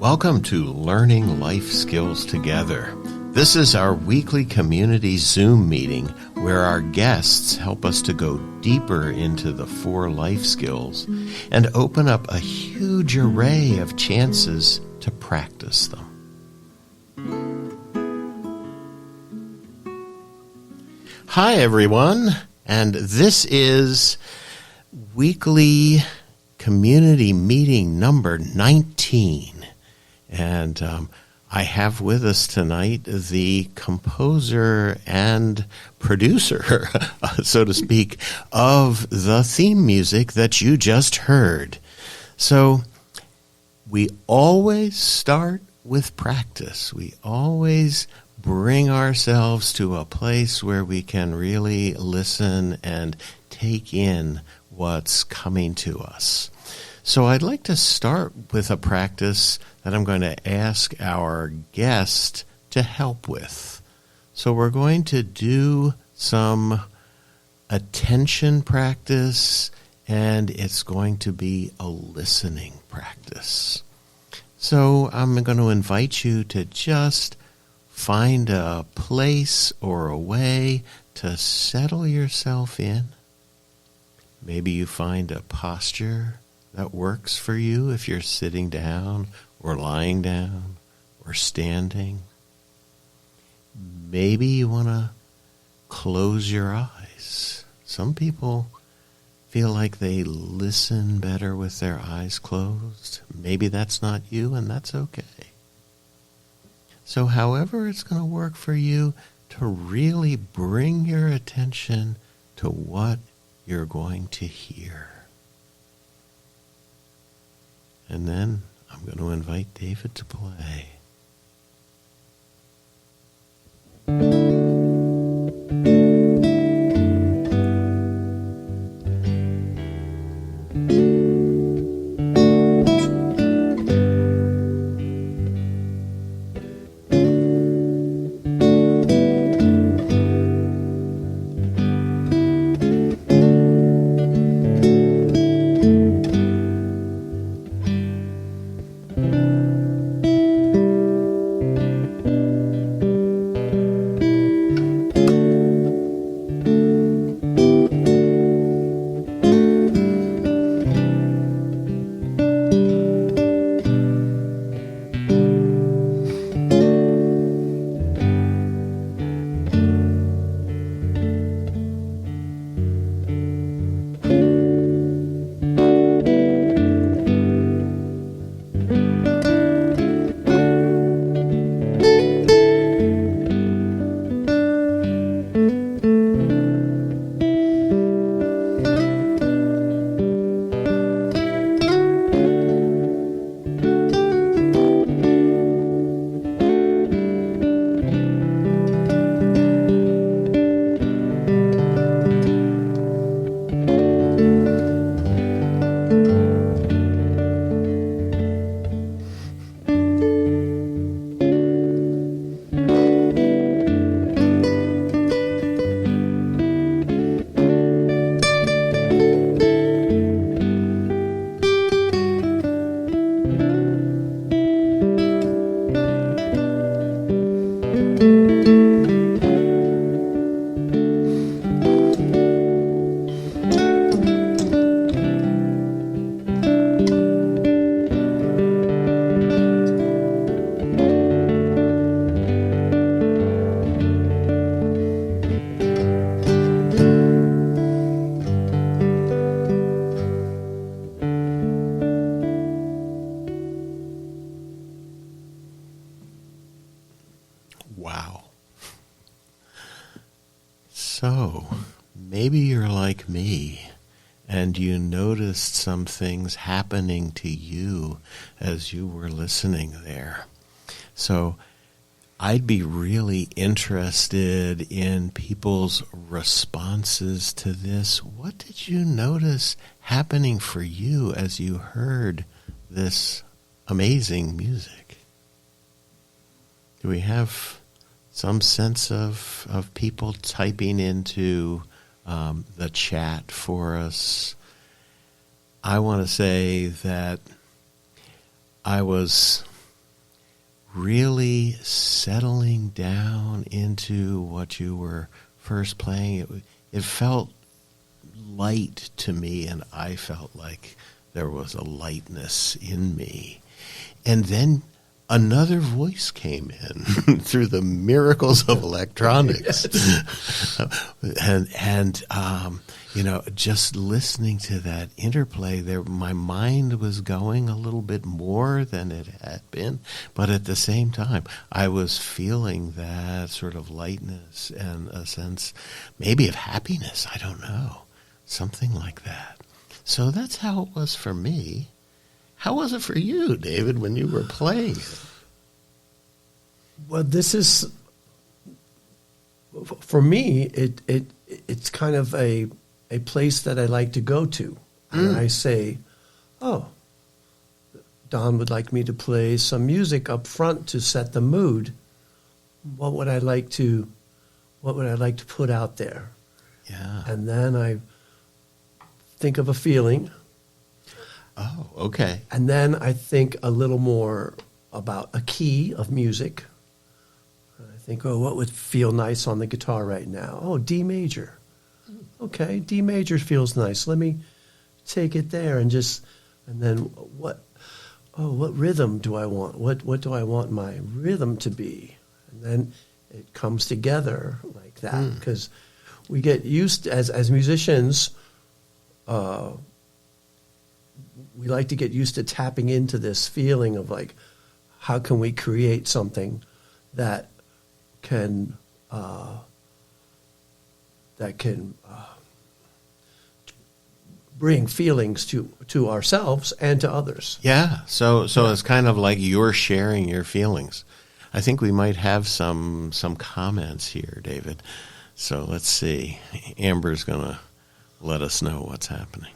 Welcome to Learning Life Skills Together. This is our weekly community Zoom meeting where our guests help us to go deeper into the 4 life skills and open up a huge array of chances to practice them. Hi, everyone, and this is weekly community meeting number 19. And I have with us tonight the composer and producer, so to speak, of the theme music that you just heard. So we always start with practice. We always bring ourselves to a place where we can really listen and take in what's coming to us. So I'd like to start with a practice that I'm going to ask our guest to help with. So we're going to do some attention practice, and it's going to be a listening practice. So I'm going to invite you to just find a place or a way to settle yourself in. Maybe you find a posture that works for you if you're sitting down or lying down or standing. Maybe you want to close your eyes. Some people feel like they listen better with their eyes closed. Maybe that's not you, and that's okay. So however it's going to work for you to really bring your attention to what you're going to hear. And then I'm going to invite David to play. Wow. So, maybe you're like me and you noticed some things happening to you as you were listening there. So, I'd be really interested in people's responses to this. What did you notice happening for you as you heard this amazing music? Do we have some sense of people typing into the chat for us? I want to say that I was really settling down into what you were first playing. It felt light to me, and I felt like there was a lightness in me. And then another voice came in through the miracles of electronics. and just listening to that interplay there, my mind was going a little bit more than it had been. But at the same time, I was feeling that sort of lightness and a sense maybe of happiness. I don't know. Something like that. So that's how it was for me. How was it for you, David, when you were playing? Well, this is, for me, it's kind of a place that I like to go to. And I say, oh, Don would like me to play some music up front to set the mood. What would I like to put out there? Yeah. And then I think of a feeling. Oh, okay. And then I think a little more about a key of music. I think, oh, what would feel nice on the guitar right now? Oh, D major. Okay, D major feels nice. Let me take it there and then what rhythm do I want? What do I want my rhythm to be? And then it comes together like that because we get used as musicians. We like to get used to tapping into this feeling of like, how can we create something that can bring feelings to ourselves and to others. Yeah. So it's kind of like you're sharing your feelings. I think we might have some comments here, David. So let's see. Amber's going to let us know what's happening.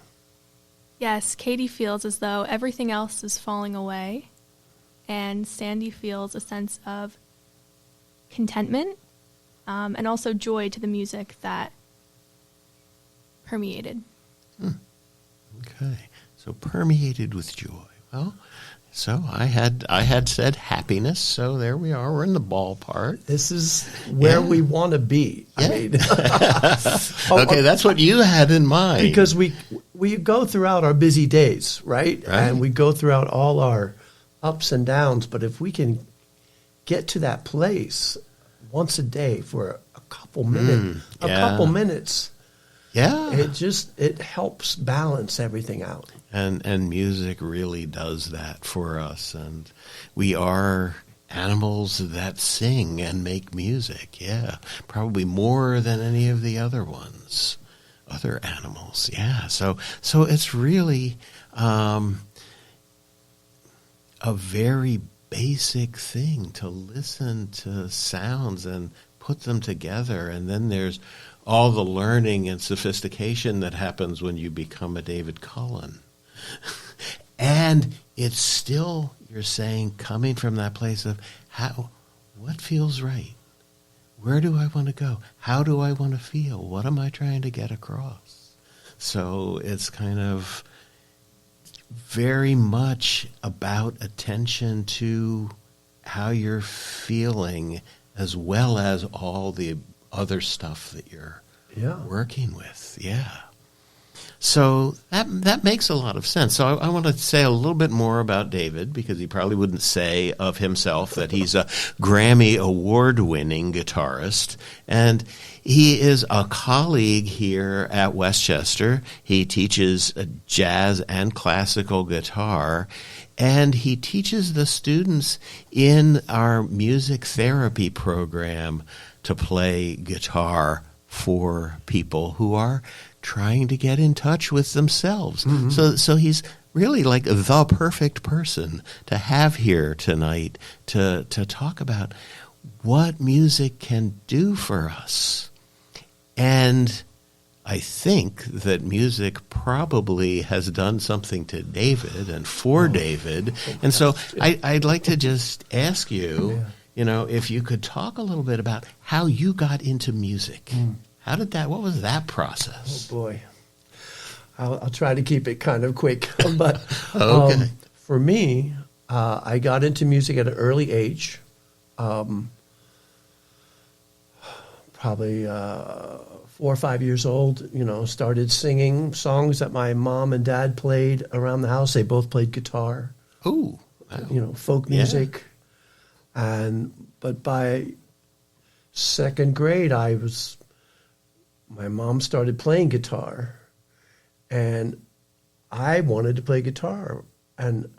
Yes, Katie feels as though everything else is falling away, and Sandy feels a sense of contentment and also joy to the music that permeated. Okay, so permeated with joy. Well, so I had said happiness, so there we are. We're in the ballpark. This is where we want to be. Yeah. I mean, okay, that's what you had in mind. Because we go throughout our busy days, right? And we go throughout all our ups and downs. But if we can get to that place once a day for a couple minutes, yeah, it helps balance everything out. And music really does that for us. And we are animals that sing and make music. Yeah, probably more than any of the other ones, other animals. Yeah, so it's really a very basic thing to listen to sounds and put them together. And then there's all the learning and sophistication that happens when you become a David Cullen. And it's still, you're saying, coming from that place of what feels right? Where do I want to go? How do I want to feel? What am I trying to get across? So it's kind of very much about attention to how you're feeling as well as all the other stuff that you're working with. Yeah. So that makes a lot of sense. So I want to say a little bit more about David, because he probably wouldn't say of himself that he's a Grammy award-winning guitarist. And he is a colleague here at Westchester. He teaches jazz and classical guitar. And he teaches the students in our music therapy program to play guitar for people who are trying to get in touch with themselves. Mm-hmm. So he's really like the perfect person to have here tonight to talk about what music can do for us. And I think that music probably has done something to David and for David. And so I'd like to just ask you, if you could talk a little bit about how you got into music. What was that process? Oh, boy. I'll try to keep it kind of quick. But okay. For me, I got into music at an early age, probably 4 or 5 years old, started singing songs that my mom and dad played around the house. They both played guitar, Ooh. Wow. folk Yeah. music. But by second grade, my mom started playing guitar, and I wanted to play guitar. And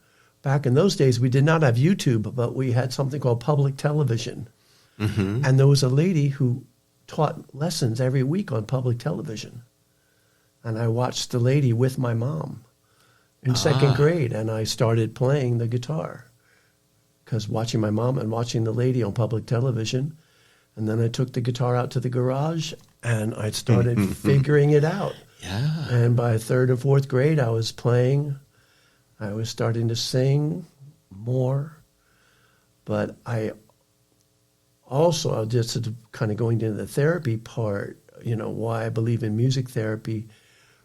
back in those days, we did not have YouTube, but we had something called public television. Mm-hmm. And there was a lady who taught lessons every week on public television. And I watched the lady with my mom in second grade, and I started playing the guitar because watching my mom and watching the lady on public television. And then I took the guitar out to the garage, and I started figuring it out. Yeah. And by third and fourth grade, I was playing. I was starting to sing more. But I also, just kind of going into the therapy part, why I believe in music therapy,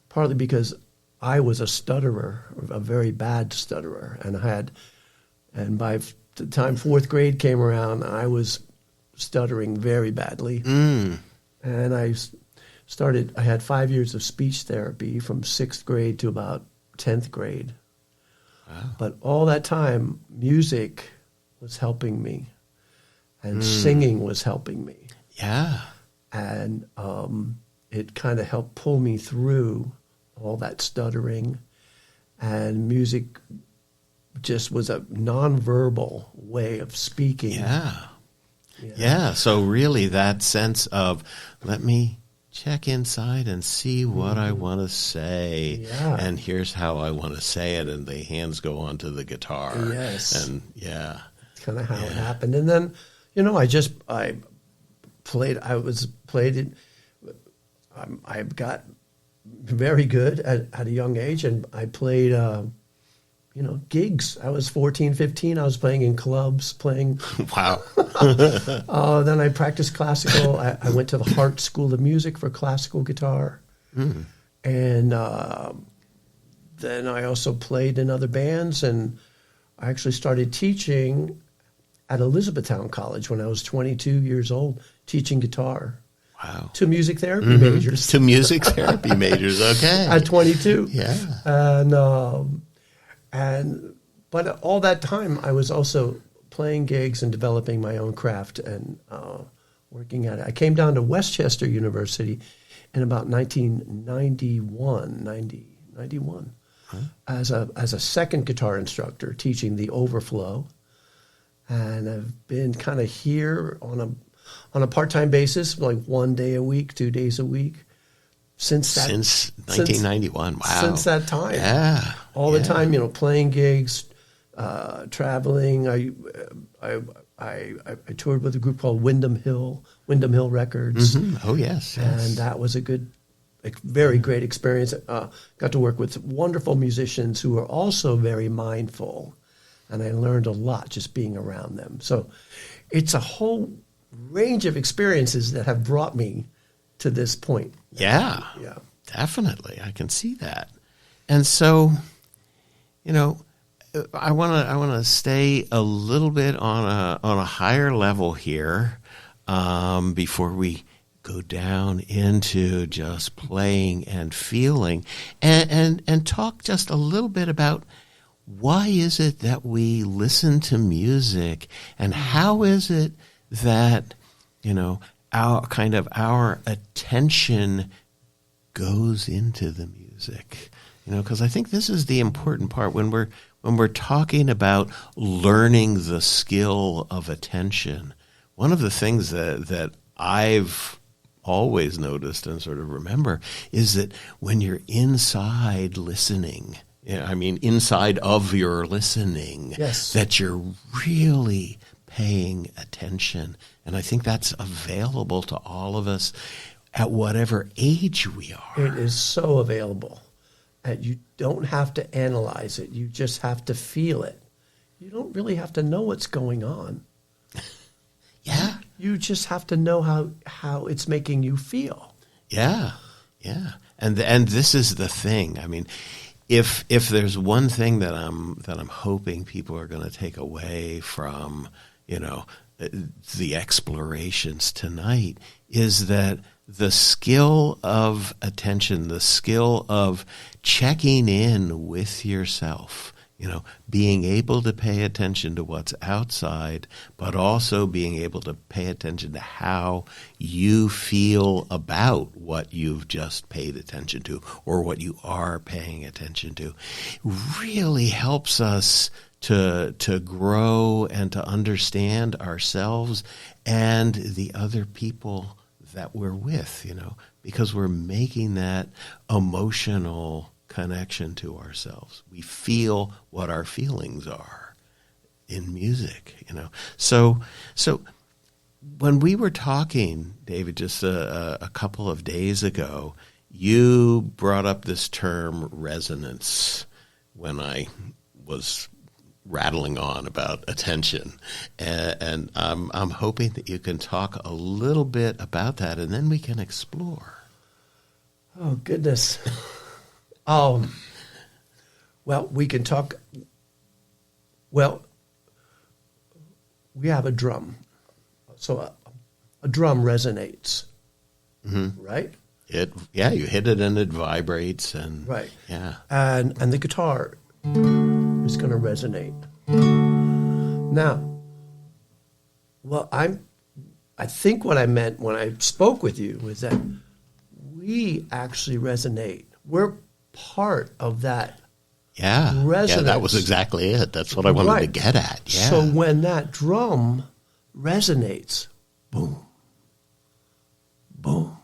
partly because I was a stutterer, a very bad stutterer. And by the time fourth grade came around, I was stuttering very badly. Mm. And I had 5 years of speech therapy from sixth grade to about 10th grade. Wow. But all that time, music was helping me, and singing was helping me. Yeah. And it kind of helped pull me through all that stuttering. And music just was a nonverbal way of speaking. Yeah. Yeah. So really that sense of, let me check inside and see what I want to say. Yeah. And here's how I want to say it. And the hands go onto the guitar. Yes. And yeah. That's kind of how it happened. And then, I got very good at a young age, and I played, gigs. I was 14, 15. I was playing in clubs, Wow. then I practiced classical. I went to the Hart School of Music for classical guitar. Mm. And then I also played in other bands, and I actually started teaching at Elizabethtown College when I was 22 years old, teaching guitar. Wow. To music therapy majors. To music therapy majors. Okay. At 22. Yeah. But all that time, I was also playing gigs and developing my own craft and working at it. I came down to Westchester University in about 1991, as a second guitar instructor, teaching the overflow. And I've been kind of here on a part-time basis, like 1 day a week, 2 days a week, since 1991. Wow. Since that time. Yeah. All the time, playing gigs, traveling. I toured with a group called Wyndham Hill Records. Mm-hmm. Oh, yes. And that was a very great experience. Got to work with wonderful musicians who are also very mindful. And I learned a lot just being around them. So it's a whole range of experiences that have brought me to this point. Yeah. Yeah. Definitely. I can see that. And so, I want to stay a little bit on a higher level here before we go down into just playing and feeling and talk just a little bit about why is it that we listen to music, and how is it that, our attention goes into the music? Because I think this is the important part when we're talking about learning the skill of attention. One of the things that I've always noticed and sort of remember is that when you're inside listening, inside of your listening, yes, that you're really paying attention. And I think that's available to all of us at whatever age we are. It is so available. And you don't have to analyze it. You just have to feel it. You don't really have to know what's going on. Yeah. You just have to know how it's making you feel. Yeah. Yeah. And this is the thing. if there's one thing that I'm hoping people are going to take away from, the explorations tonight, is that the skill of attention, the skill of checking in with yourself, being able to pay attention to what's outside, but also being able to pay attention to how you feel about what you've just paid attention to or what you are paying attention to, really helps us to grow and to understand ourselves and the other people that we're with, because we're making that emotional connection to ourselves. We feel what our feelings are in music, So when we were talking, David, just a couple of days ago, you brought up this term resonance when I was rattling on about attention, and I'm hoping that you can talk a little bit about that, and then we can explore. Oh, goodness. Well, we can talk. Well, we have a drum. So a drum resonates, right? You hit it and it vibrates, and right. Yeah. And the guitar is going to resonate. Now, well, I think what I meant when I spoke with you was that we actually resonate. We're part of that resonance. Yeah, that was exactly it. That's what I wanted to get at. Yeah. So when that drum resonates, boom, boom,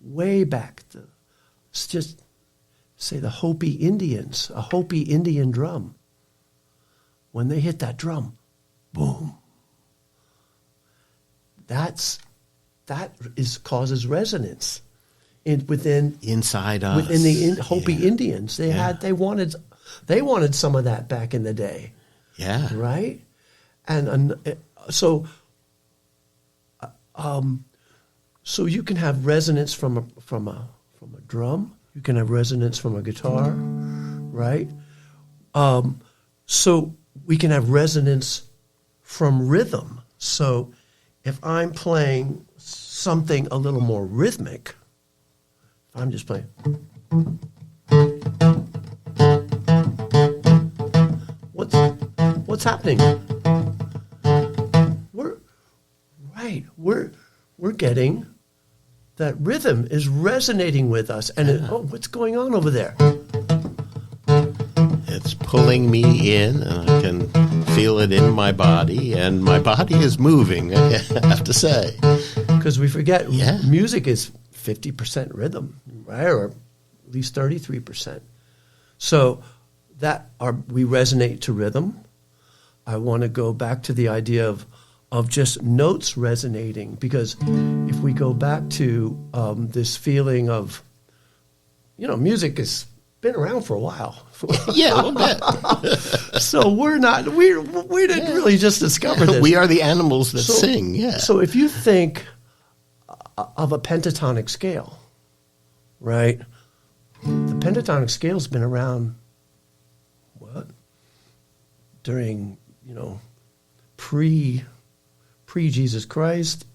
way back, it's just, say, the Hopi Indians, a Hopi Indian drum. When they hit that drum, boom, that causes resonance. Inside us, within the Hopi Indians, they wanted some of that back in the day. Yeah, right. And so you can have resonance from a drum. You can have resonance from a guitar, right? So we can have resonance from rhythm. So if I'm playing something a little more rhythmic, I'm just playing. What's happening? We're getting that rhythm is resonating with us, and what's going on over there? It's pulling me in, and I can feel it in my body, and my body is moving, I have to say. Because we forget, music is 50% rhythm, right? Or at least 33%. So we resonate to rhythm. I want to go back to the idea of just notes resonating, because if we go back to this feeling of, music has been around for a while. Yeah, a little bit. So we didn't really just discover this. We are the animals that sing, yeah. So if you think of a pentatonic scale, right? The pentatonic scale's been around, during, pre-Jesus Christ,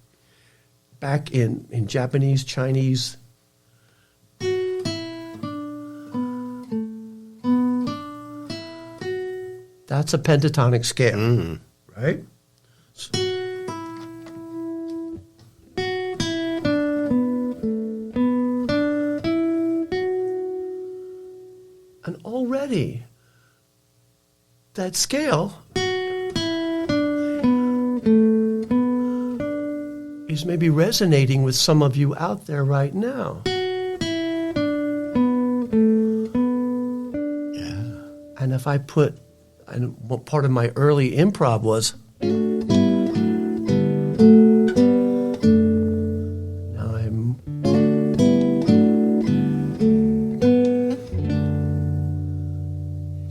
back in Japanese, Chinese. That's a pentatonic scale, right? And already, that scale is maybe resonating with some of you out there right now. Yeah. And if I and what part of my early improv was,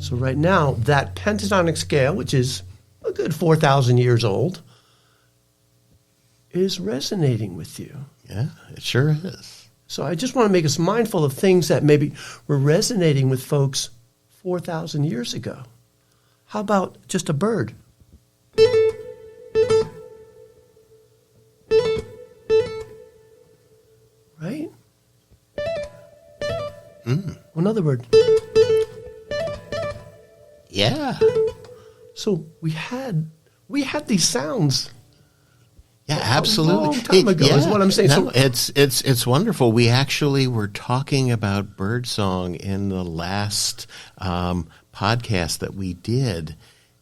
so right now, that pentatonic scale, which is a good 4,000 years old, is resonating with you. Yeah, it sure is. So I just want to make us mindful of things that maybe were resonating with folks 4,000 years ago. How about just a bird? Right? Another bird. Yeah. So we had these sounds. Yeah, absolutely. A long time ago is what I'm saying. No, So it's wonderful. We actually were talking about birdsong in the last podcast that we did,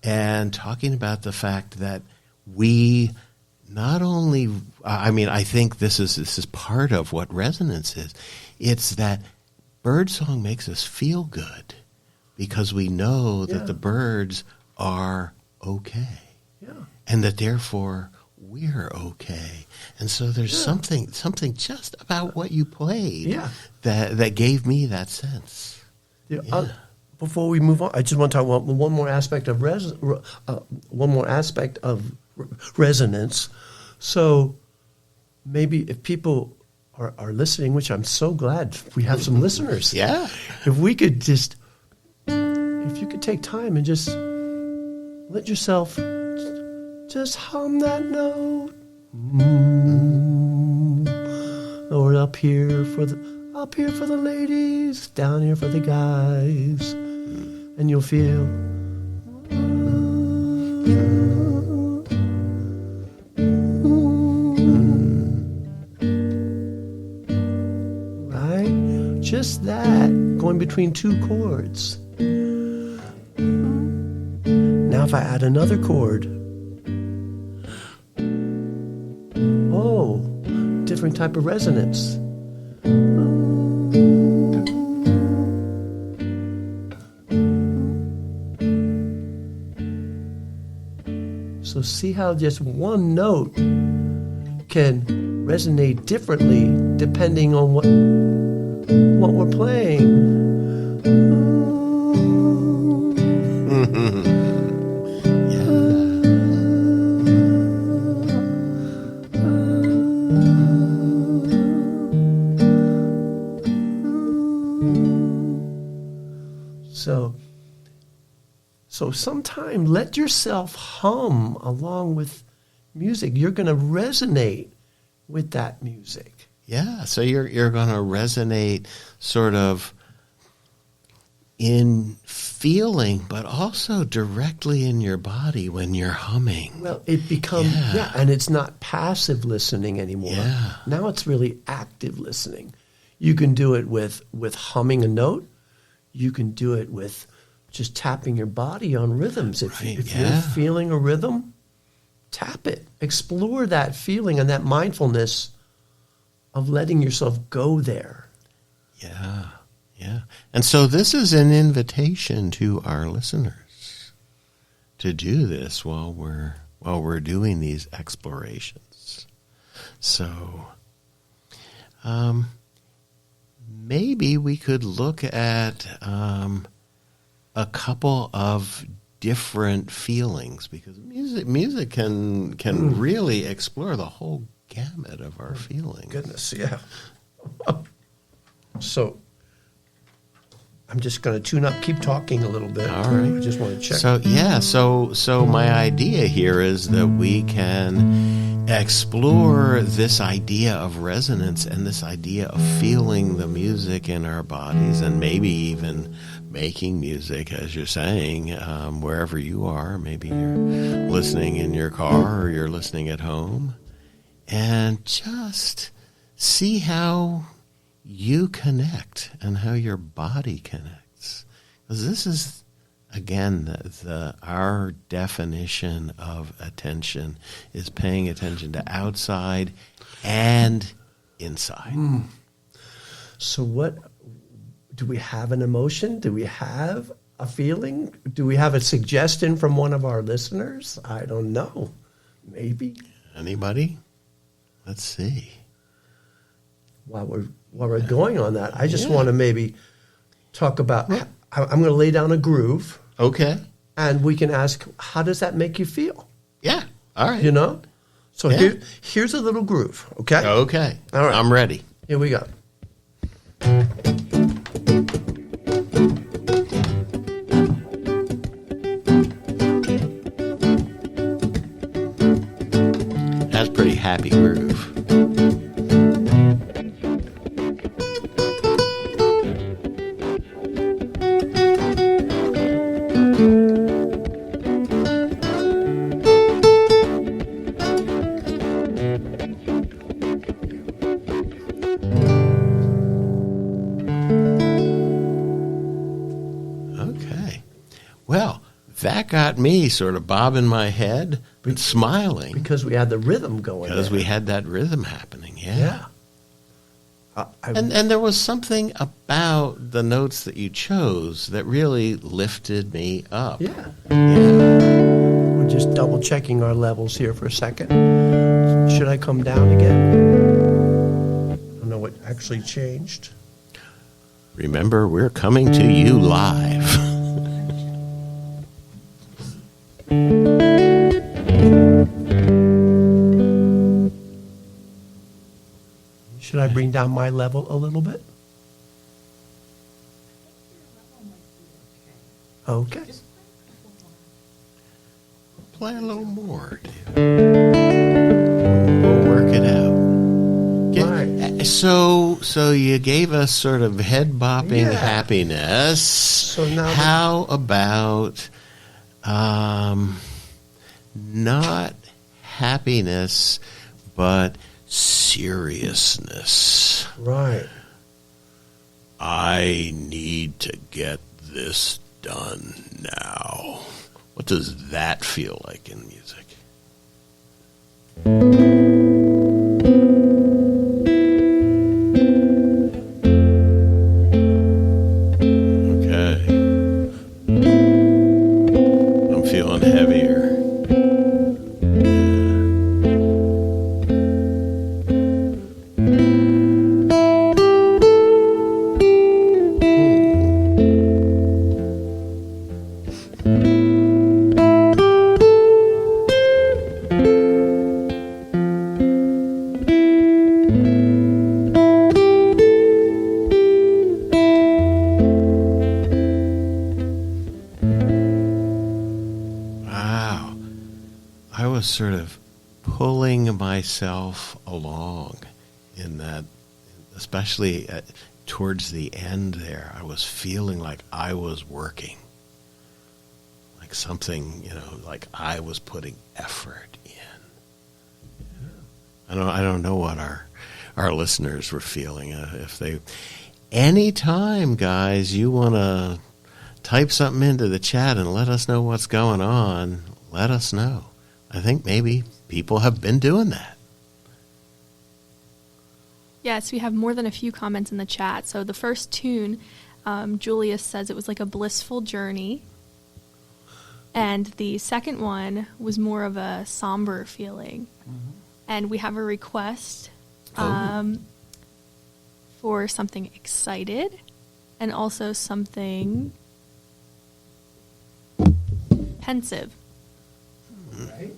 and talking about the fact that we not only, I think this is part of what resonance is. It's that birdsong makes us feel good because we know that the birds are okay, and that therefore we're okay. And so there's something just about what you played that gave me that sense. Before we move on, I just want to talk about one more aspect of resonance. So maybe if people are listening, which I'm so glad we have some listeners. Yeah. If we could just, if you could take time and just let yourself just hum that note. Or up here for the ladies, down here for the guys, and you'll feel. Right, just that going between two chords. Now, if I add another chord. Different type of resonance. So see how just one note can resonate differently depending on what we're playing. So sometime let yourself hum along with music. You're going to resonate with that music. Yeah, so you're going to resonate sort of in feeling, but also directly in your body when you're humming. Well, it becomes, and it's not passive listening anymore. Yeah. Now it's really active listening. You can do it with humming a note. You can do it with just tapping your body on rhythms. If you're feeling a rhythm, tap it. Explore that feeling and that mindfulness of letting yourself go there. Yeah, yeah. And so this is an invitation to our listeners to do this while we're doing these explorations. So maybe we could look at a couple of different feelings, because music can really explore the whole gamut of our feelings. Goodness, yeah. So I'm just going to tune up, keep talking a little bit. All right. I just want to check. So my idea here is that we can explore this idea of resonance and this idea of feeling the music in our bodies, and maybe even making music, as you're saying, wherever you are. Maybe you're listening in your car or you're listening at home, and just see how you connect and how your body connects. Because this is, again, our definition of attention is paying attention to outside and inside. So what, do we have an emotion? Do we have a feeling? Do we have a suggestion from one of our listeners? I don't know. Maybe. Anybody? Let's see. While we're going on that, I just want to maybe talk about, I'm going to lay down a groove. Okay. And we can ask, how does that make you feel? Yeah. All right. You know? So here's a little groove, okay? Okay. All right. I'm ready. Here we go. That's pretty happy groove. Okay. Well, that got me sort of bobbing my head and smiling Because we had the rhythm going. because there. we had that rhythm happening. Yeah. Yeah. And there was something about the notes that you chose that really lifted me up. Yeah. Yeah. We're just double checking our levels here for a second. Should I come down again? I don't know what actually changed. Remember, we're coming to you live. Should I bring down my level a little bit? Okay. Play a little more, dude. We'll work it out. Right. So you gave us sort of head bopping Yeah. happiness. So now how about not happiness, but seriousness? Right. I need to get this done now. What does that feel like in music? Okay. I'm feeling heavier. Wow. I was sort of pulling myself along in that, especially towards the end there. I was feeling like I was working. Like something, like I was putting effort in. I don't know what our listeners were feeling. If they, anytime, guys, you want to type something into the chat and let us know what's going on, let us know. I think maybe people have been doing that. Yes, we have more than a few comments in the chat. So the first tune, Julius says it was like a blissful journey. And the second one was more of a somber feeling. Mm-hmm. And we have a request for something excited and also something pensive. Right.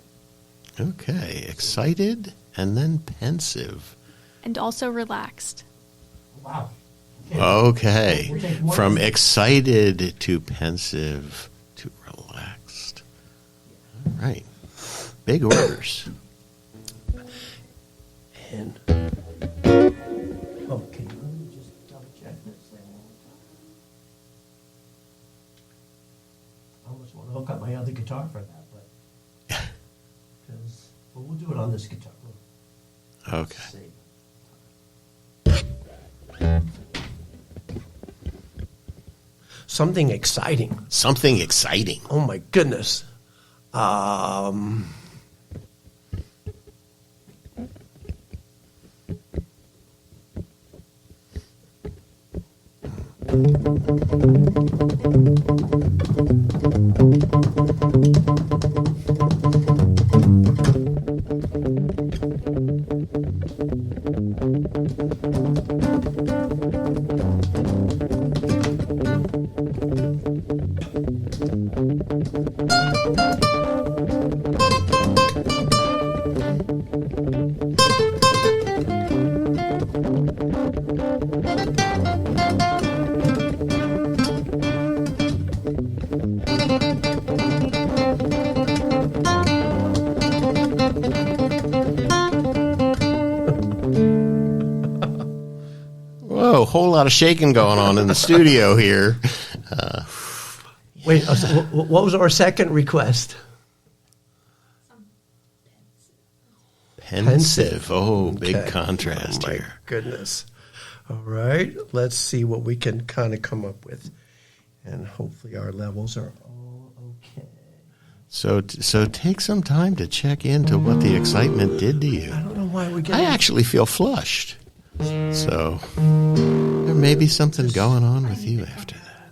Okay, excited and then pensive. And also relaxed. Wow. Okay, from excited to pensive to relaxed. All right, big orders. And okay, let me just double check this thing one more time. I almost want to hook up my other guitar for that, but because we'll do it on this guitar. Okay. Let's see. Something exciting. Something exciting. Oh my goodness. whole lot of shaking going on in the studio here. Wait, what was our second request? Pensive. Oh, big Okay. contrast Oh, my here. goodness. All right, let's see what we can kind of come up with. And hopefully our levels are all okay. So take some time to check into what the excitement did to you. I don't know why we get. I actually feel flushed. So there may be something going on with you after that.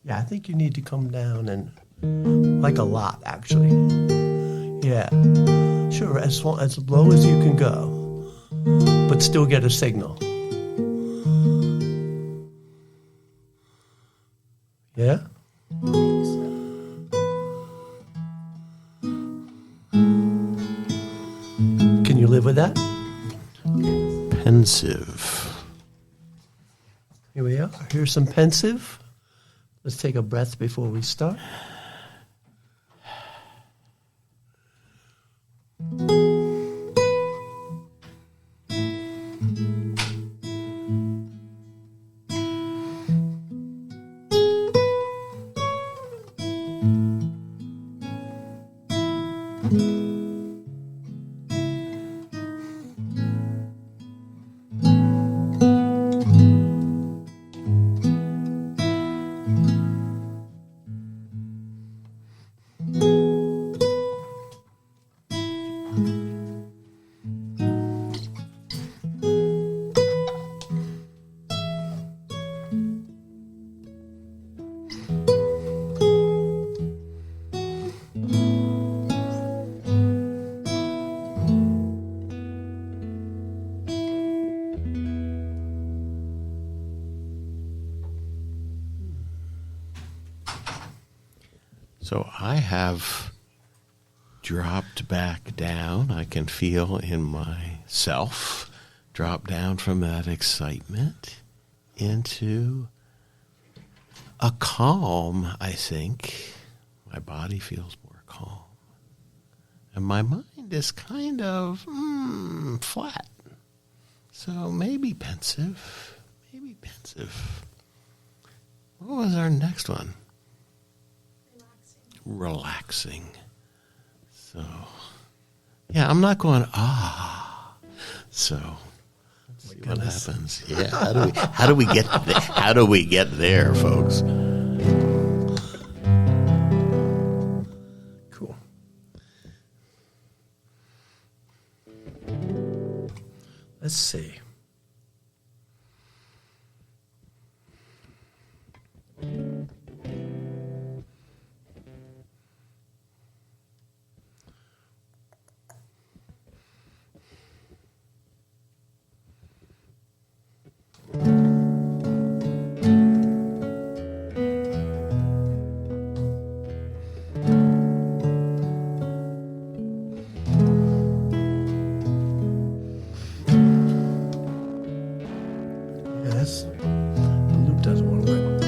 Yeah, I think you need to come down and like a lot, actually. Yeah, sure, as low as you can go, but still get a signal. Yeah. Can you live with that? Pensive. Here we are. Here's some pensive. Let's take a breath before we start. So I have dropped back down. I can feel in myself drop down from that excitement into a calm, I think. My body feels more calm. And my mind is kind of flat. So maybe pensive. Maybe pensive. What was our next one? Relaxing. So, yeah, I'm not going, So, let's see what happens. Yeah, how do we get there? How do we get there, folks? Cool. Let's see. Yes, the loop doesn't want to work.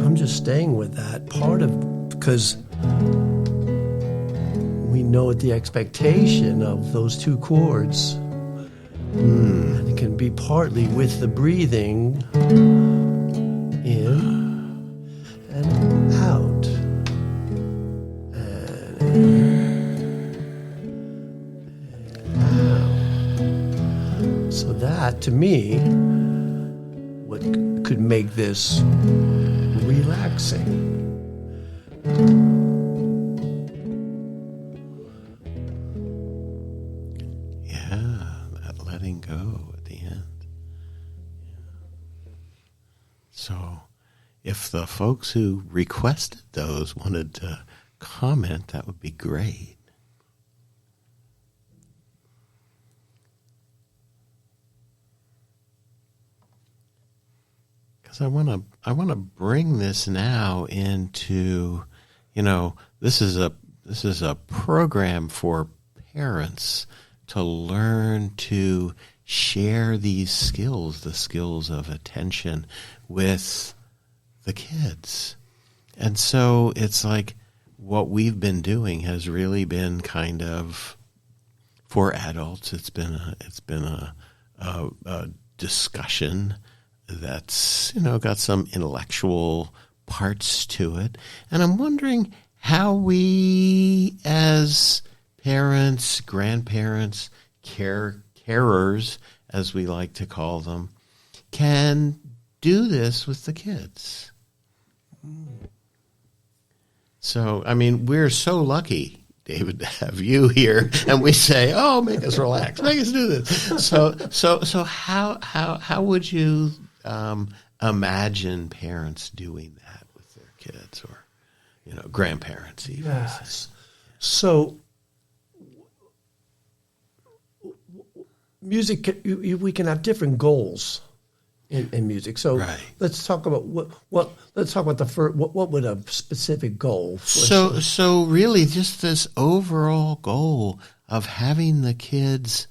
I'm just staying with that part of because we know what the expectation of those two chords. And it can be partly with the breathing in and out. And out. So that, to me, what could make this relaxing. Yeah, that letting go at the end. So, if the folks who requested those wanted to comment, that would be great. Because I want to bring this now into, this is a program for parents to learn to share these skills, the skills of attention, with the kids. And so it's like what we've been doing has really been kind of, for adults, it's been a discussion that's, got some intellectual parts to it. And I'm wondering how we as parents, grandparents, carers, as we like to call them, can do this with the kids. So, we're so lucky, David, to have you here, and we say, "Oh, make us relax, make us do this." So, how would you imagine parents doing that with their kids, or grandparents even? Yes. So, music, we can have different goals in music. So right. Let's talk about let's talk about the first. What would a specific goal? So really, just this overall goal of having the kids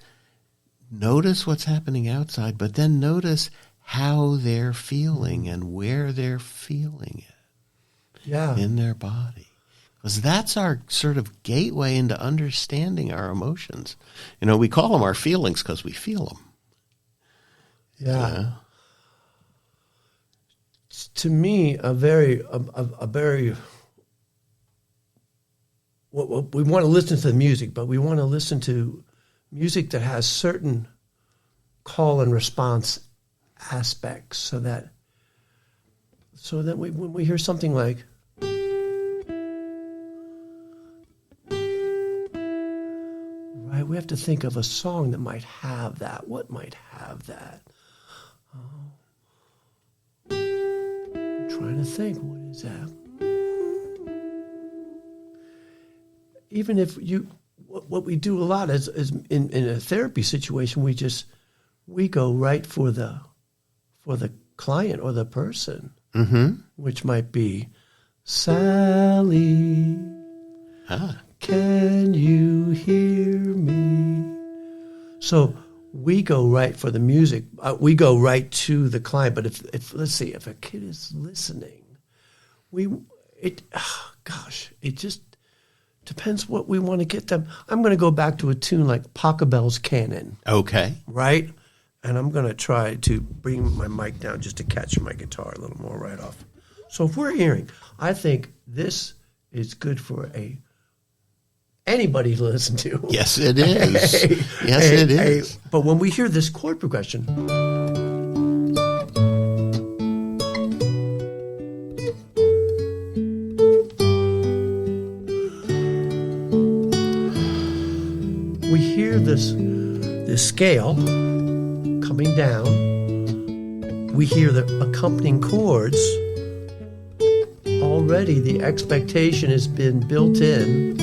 notice what's happening outside, but then notice how they're feeling and where they're feeling it in their body. Because that's our sort of gateway into understanding our emotions. We call them our feelings because we feel them. Yeah. To me, a very we want to listen to the music, but we want to listen to music that has certain call and response aspects, so that when we hear something like, right, we have to think of a song that might have that. What might have that? Trying to think, what is that? Even if what we do a lot is in a therapy situation, we go right for the client or the person, which might be, Sally, can you hear me? So we go right for the music. We go right to the client. But if let's see, if a kid is listening, it just depends what we want to get them. I'm going to go back to a tune like Pachelbel's Canon. Okay. Right? And I'm going to try to bring my mic down just to catch my guitar a little more right off. So if we're hearing, I think this is good for anybody to listen to. Yes, it is. It is. But when we hear this chord progression, we hear this scale coming down. We hear the accompanying chords. Already the expectation has been built in.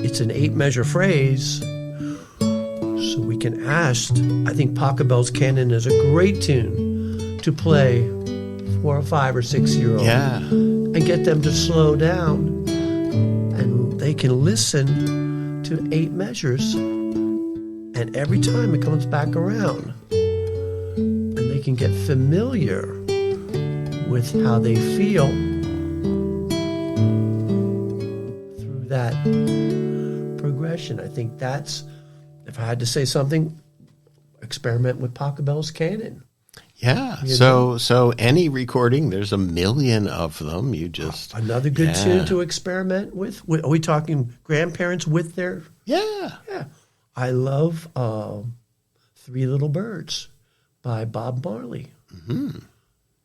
It's an 8-measure phrase, so we can ask. I think Pachelbel's Canon is a great tune to play 4 or 5 or 6-year-olds, and get them to slow down, and they can listen to 8 measures, and every time it comes back around, and they can get familiar with how they feel through that progression. I think that's, if I had to say something, experiment with Pachelbel's Canon. Yeah. So any recording, there's a million of them. You just another good tune to experiment with. Are we talking grandparents with their? Yeah. I love 3 Little Birds by Bob Marley.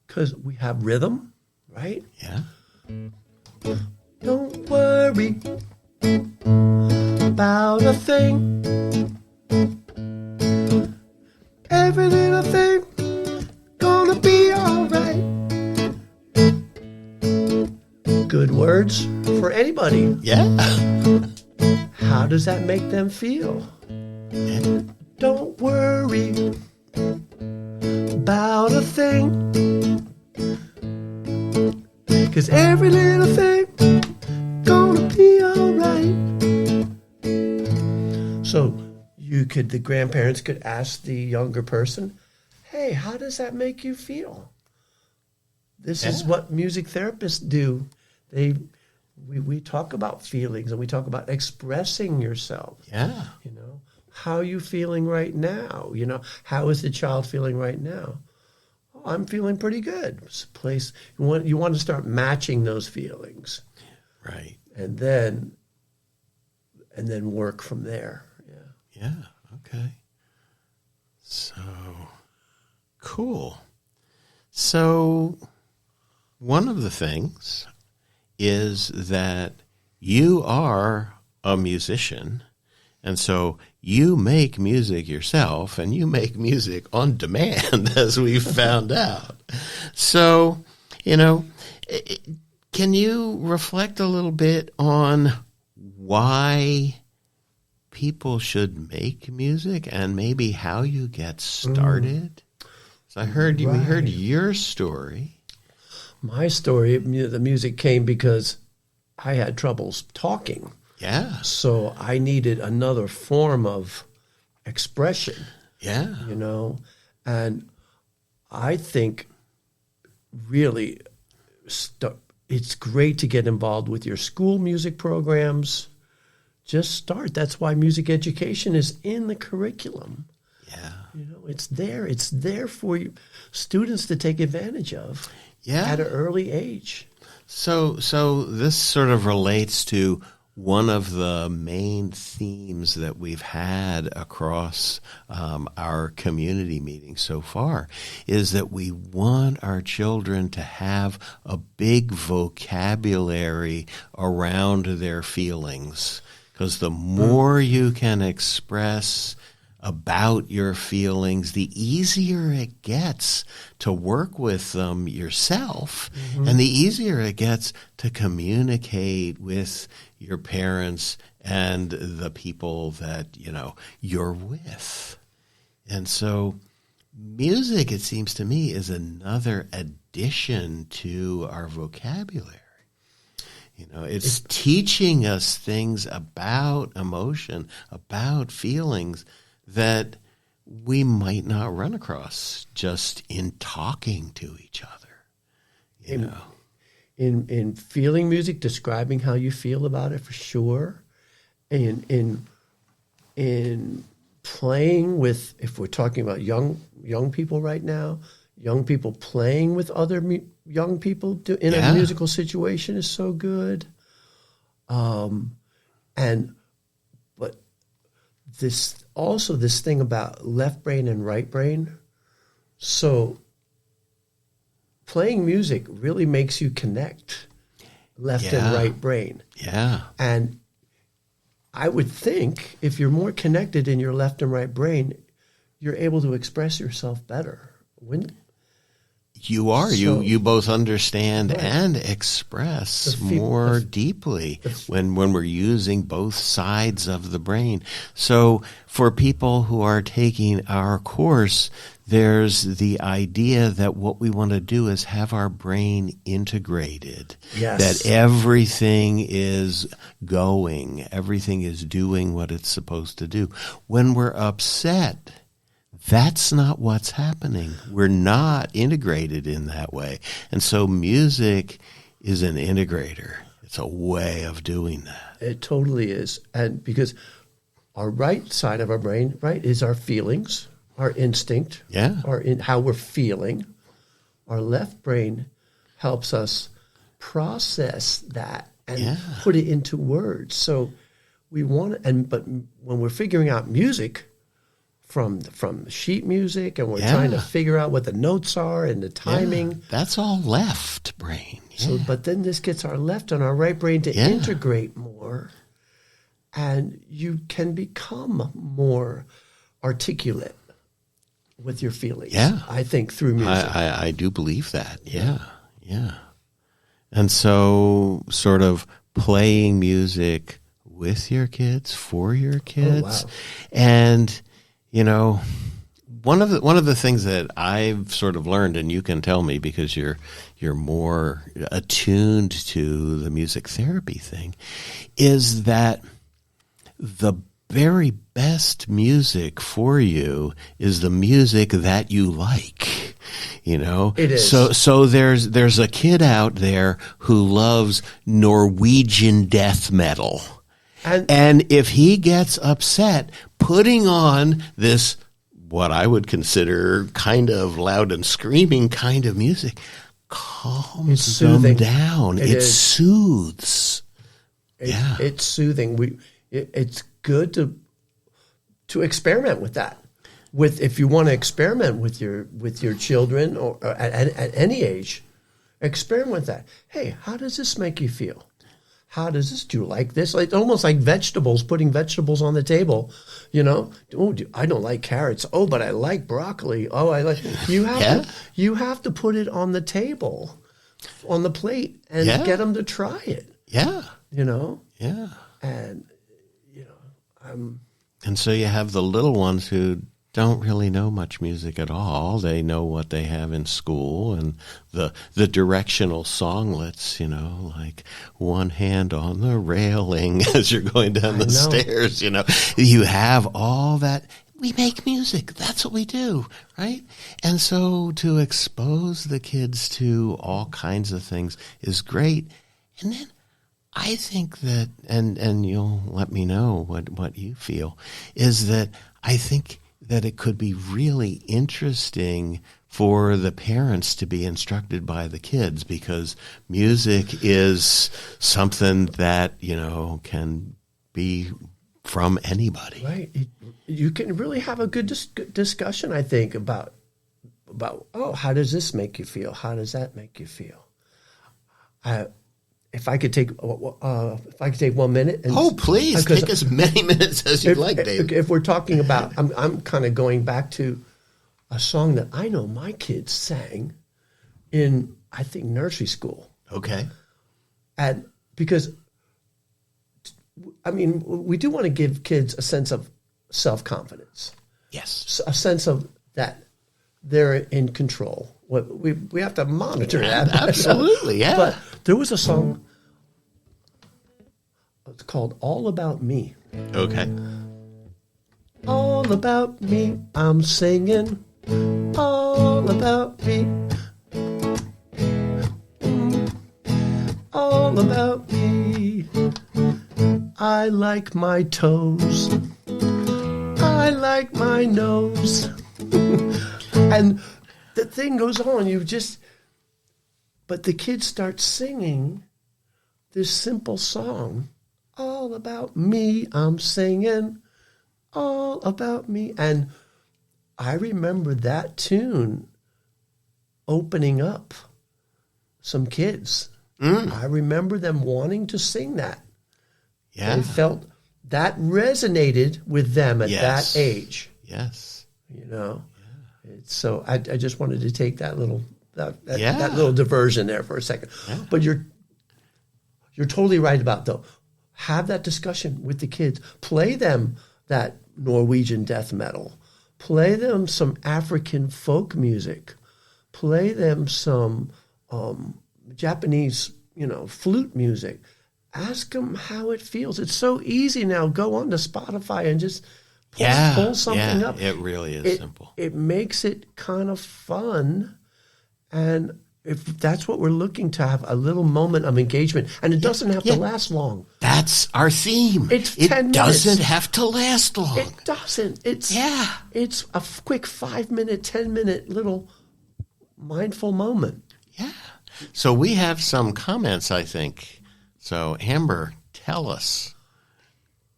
Because we have rhythm, right? Yeah. Don't worry about a thing. Every little thing gonna be alright. Good words for anybody. Yeah. How does that make them feel? Yeah. Don't worry about a thing, 'cause every little thing gonna be alright. the grandparents could ask the younger person, hey, how does that make you feel? This is what music therapists do. We talk about feelings, and we talk about expressing yourself. Yeah. You know, how are you feeling right now? You know, how is the child feeling right now? Oh, I'm feeling pretty good. It's a place you want to start matching those feelings, Right. and then work from there. Yeah. Yeah. Okay. So cool. So one of the things is that you are a musician, and so you make music yourself, and you make music on demand, as we found out. So, can you reflect a little bit on why people should make music and maybe how you get started? So we heard your story. My story, the music came because I had troubles talking. Yeah. So I needed another form of expression. Yeah. And I think really it's great to get involved with your school music programs. Just start. That's why music education is in the curriculum. Yeah. It's there. It's there for you, students to take advantage of at an early age. So this sort of relates to one of the main themes that we've had across our community meetings so far is that we want our children to have a big vocabulary around their feelings, because the more you can express about your feelings, the easier it gets to work with them yourself, and the easier it gets to communicate with your parents and the people that, you're with. And so music, it seems to me, is another addition to our vocabulary. It's teaching us things about emotion, about feelings that we might not run across just in talking to each other. In feeling music, describing how you feel about it, for sure. And in playing with, if we're talking about young people right now, young people playing with other young people in a musical situation is so good. But this thing about left brain and right brain. So playing music really makes you connect left and right brain. Yeah. And I would think if you're more connected in your left and right brain, you're able to express yourself better. You are. You both understand and express more deeply when we're using both sides of the brain. So for people who are taking our course, there's the idea that what we want to do is have our brain integrated. Yes. That everything is going, everything is doing what it's supposed to do. When we're upset, that's not what's happening. We're not integrated in that way. And so music is an integrator. It's a way of doing that. It totally is. And because our right side of our brain, right, is our feelings, our instinct, how we're feeling. Our left brain helps us process that and put it into words. So we want but when we're figuring out music, from sheet music, and we're trying to figure out what the notes are and the timing. Yeah, that's all left brain. Yeah. So, but then this gets our left and our right brain to integrate more, and you can become more articulate with your feelings. Yeah. I think through music. I do believe that. Yeah. And so sort of playing music with your kids, for your kids. Oh, wow. And one of the things that I've sort of learned, and you can tell me because you're more attuned to the music therapy thing, is that the very best music for you is the music that you like. You know, It is. So there's a kid out there who loves Norwegian death metal. And if he gets upset, putting on this, what I would consider kind of loud and screaming kind of music, calms them down. It soothes. It's soothing. It's good to experiment with that. If you want to experiment with your children or at any age, experiment with that. Hey, how does this make you feel? How does this? Do you like this? Like almost like vegetables, putting vegetables on the table. You know, I don't like carrots. Oh, but I like broccoli. Oh, I like. You have to put it on the table, on the plate, and get them to try it. Yeah. You know. Yeah. And and so you have the little ones who don't really know much music at all. They know what they have in school and the directional songlets, you know, like one hand on the railing as you're going down the stairs, you know. You have all that. We make music. That's what we do, right? And so to expose the kids to all kinds of things is great. And then I think that, and you'll let me know what you feel, is that I think that it could be really interesting for the parents to be instructed by the kids, because music is something that, you know, can be from anybody. Right. You can really have a good discussion, I think, about how does this make you feel? How does that make you feel? If I could take 1 minute. And, please take as many minutes as you'd like, Dave. If we're talking about, I'm kind of going back to a song that I know my kids sang in, I think, nursery school. Okay. And because, I mean, we do want to give kids a sense of self-confidence. Yes. A sense of that they're in control. We have to monitor that. Absolutely, yeah. But there was a song, it's called All About Me. Okay. All about me, I'm singing. All about me. All about me. I like my toes. I like my nose. And the thing goes on, but the kids start singing this simple song, all about me, I'm singing, all about me. And I remember that tune opening up some kids. I remember them wanting to sing that. Yeah. They felt that resonated with them at that age. Yes. You know? So I just wanted to take that little little diversion there for a second. Yeah. But you're totally right about, though. Have that discussion with the kids. Play them that Norwegian death metal. Play them some African folk music. Play them some Japanese, flute music. Ask them how it feels. It's so easy now. Go on to Spotify and just pull something up. It really is simple. It makes it kind of fun. And if that's what we're looking to have, a little moment of engagement. And it doesn't have to last long. That's our theme. It's 10 minutes. It doesn't have to last long. It doesn't. It's a quick 5-minute, 10-minute little mindful moment. Yeah. So we have some comments, I think. So Amber, tell us.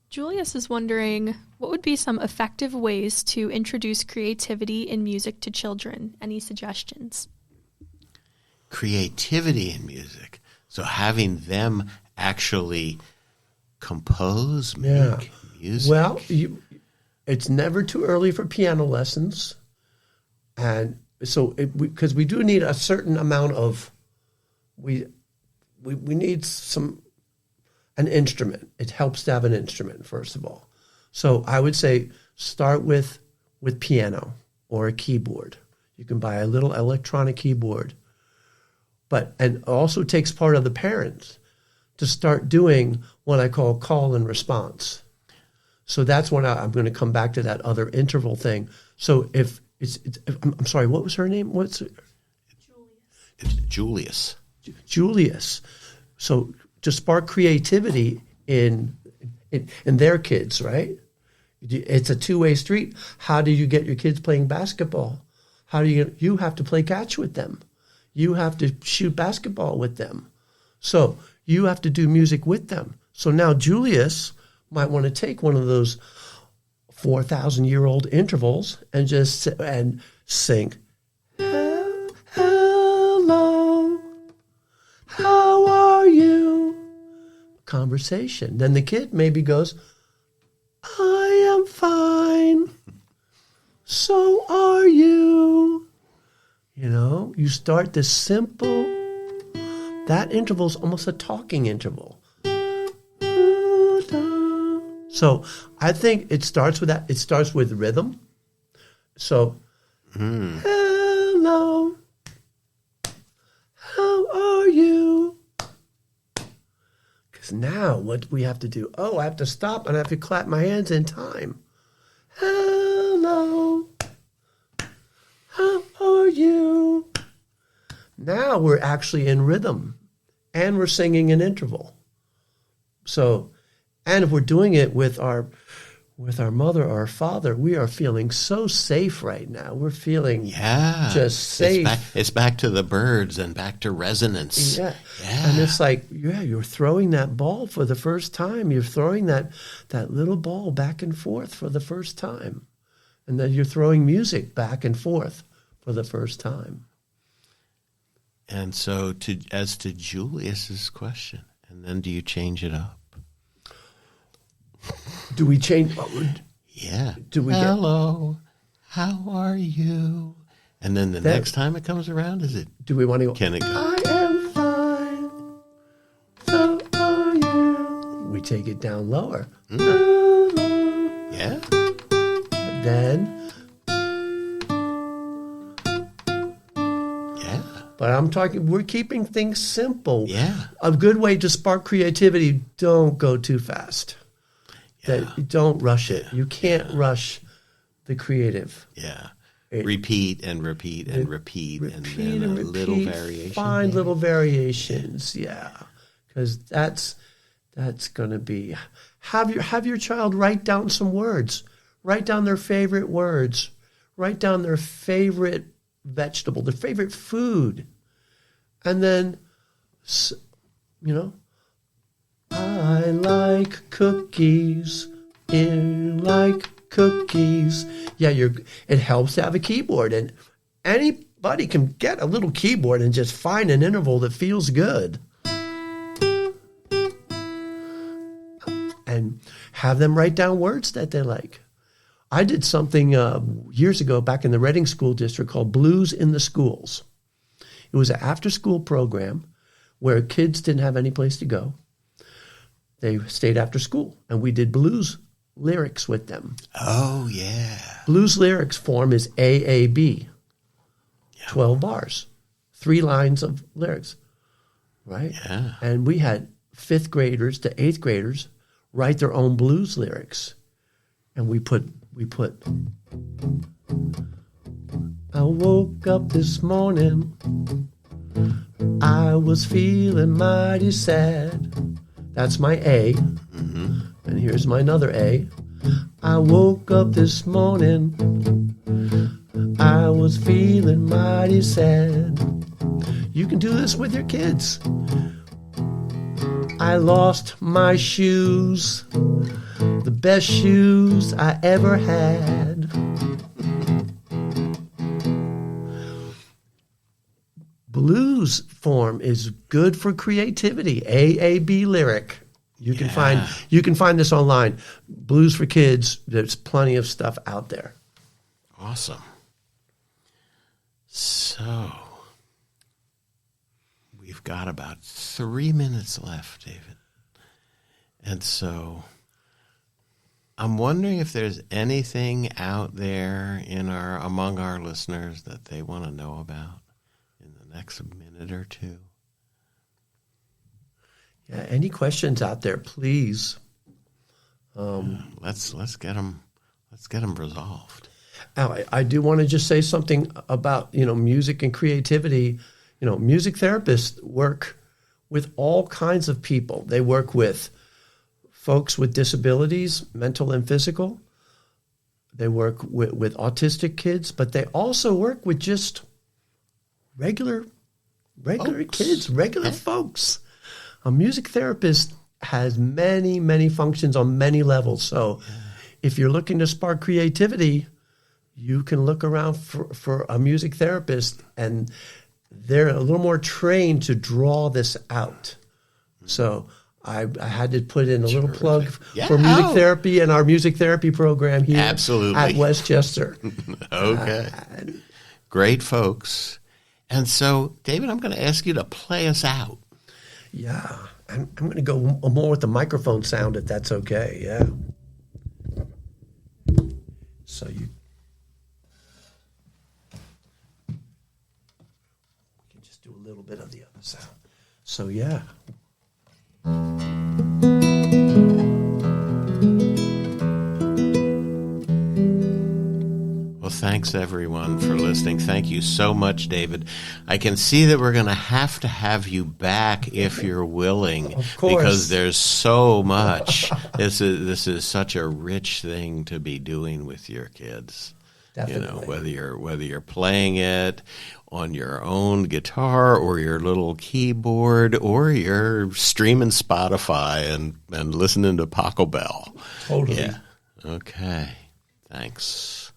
Julius is wondering, what would be some effective ways to introduce creativity in music to children? Any suggestions? Creativity in music. So having them actually compose, make music. Well, it's never too early for piano lessons. And so, because we do need a certain amount of, we need an instrument. It helps to have an instrument, first of all. So I would say start with piano or a keyboard. You can buy a little electronic keyboard. And also takes part of the parents to start doing what I call call and response. So that's when I'm going to come back to that other interval thing. So if I'm sorry, what was her name? It's Julius. Julius. So to spark creativity in their kids, right? It's a two-way street. How do you get your kids playing basketball? How do you have to play catch with them? You have to shoot basketball with them. So you have to do music with them. So now Julius might want to take one of those 4,000-year-old intervals and just sing, hello, how are you? Conversation. Then the kid maybe goes, I am fine. So are you. You know, you start this simple, that interval is almost a talking interval. So I think it starts with that. It starts with rhythm. So, hello, how are you? Because now what we have to do, I have to stop and I have to clap my hands in time. Hello, how are you? Now we're actually in rhythm and we're singing an interval. So, and if we're doing it with our mother or our father, we are feeling so safe right now. We're feeling just safe. It's back to the birds and back to resonance. Yeah. And it's like, you're throwing that ball for the first time. You're throwing that little ball back and forth for the first time. And then you're throwing music back and forth for the first time. And so as to Julius's question, and then do you change it up? Do we change? Yeah. Hello, how are you? And then the next time it comes around, do we want to go? Can it go? I am fine. So are you? We take it down lower. Hello. Yeah. Then. Yeah. But we're keeping things simple. Yeah. A good way to spark creativity, don't go too fast. Don't rush it. You can't rush the creative. Yeah. Repeat and repeat and repeat. And then a little variation. Find little variations. Yeah. Because that's going to be, have your child write down some words. Write down their favorite words. Write down their favorite vegetable, their favorite food. And then, I like cookies. You like cookies. Yeah, it helps to have a keyboard. And anybody can get a little keyboard and just find an interval that feels good. And have them write down words that they like. I did something years ago back in the Reading School District called Blues in the Schools. It was an after-school program where kids didn't have any place to go. They stayed after school, and we did blues lyrics with them. Oh, yeah. Blues lyrics form is AAB, 12 bars, 3 lines of lyrics, right? Yeah. And we had 5th graders to 8th graders write their own blues lyrics. And we put, I woke up this morning, I was feeling mighty sad. That's my A. Mm-hmm. And here's my another A. I woke up this morning, I was feeling mighty sad. You can do this with your kids. I lost my shoes, the best shoes I ever had. Blues form is good for creativity. AAB lyric. You can find this online. Blues for Kids. There's plenty of stuff out there. Awesome. So we've got about 3 minutes left, David. And so I'm wondering if there's anything out there among our listeners that they want to know about in the next minute or two. Yeah, any questions out there, please Let's get them resolved. Now, I do want to just say something about, music and creativity. Music therapists work with all kinds of people. They work with folks with disabilities, mental and physical. They work with autistic kids, but they also work with just regular Folks. kids, regular folks. A music therapist has many, many functions on many levels. So if you're looking to spark creativity, you can look around for a music therapist, and they're a little more trained to draw this out. So I had to put in a little plug for music therapy and our music therapy program here at Westchester. Okay. Great folks. And so, David, I'm going to ask you to play us out. Yeah. I'm going to go more with the microphone sound, if that's okay. Yeah. So we can just do a little bit of the other sound. So, yeah. Well, thanks everyone for listening. Thank you so much, David. I can see that we're going to have you back if you're willing, of course, because there's so much. This is such a rich thing to be doing with your kids. Definitely. Whether you're playing it on your own guitar or your little keyboard, or you're streaming Spotify and listening to Paco Bell. Totally. Yeah. Okay. Thanks.